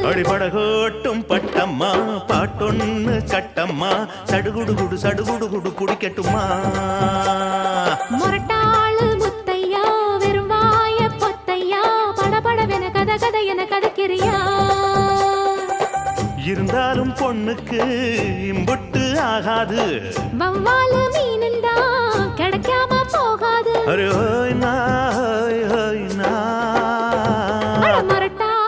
அடிபடகோட்டும் பட்டம்மா பாட்டொன்னு கட்டம்மா சடுகுடு சடுகுடு குடிக்கட்டுமா முரட்டாளு முத்தையா வெறுவாய பொத்தையா படபடவென கதை என கதைக்கிறியா இருந்தாலும் பொண்ணுக்கு இம்புட்டு ஆகாது வவ்வாலு மீனுந்தா கிடைக்காம போகாது அரே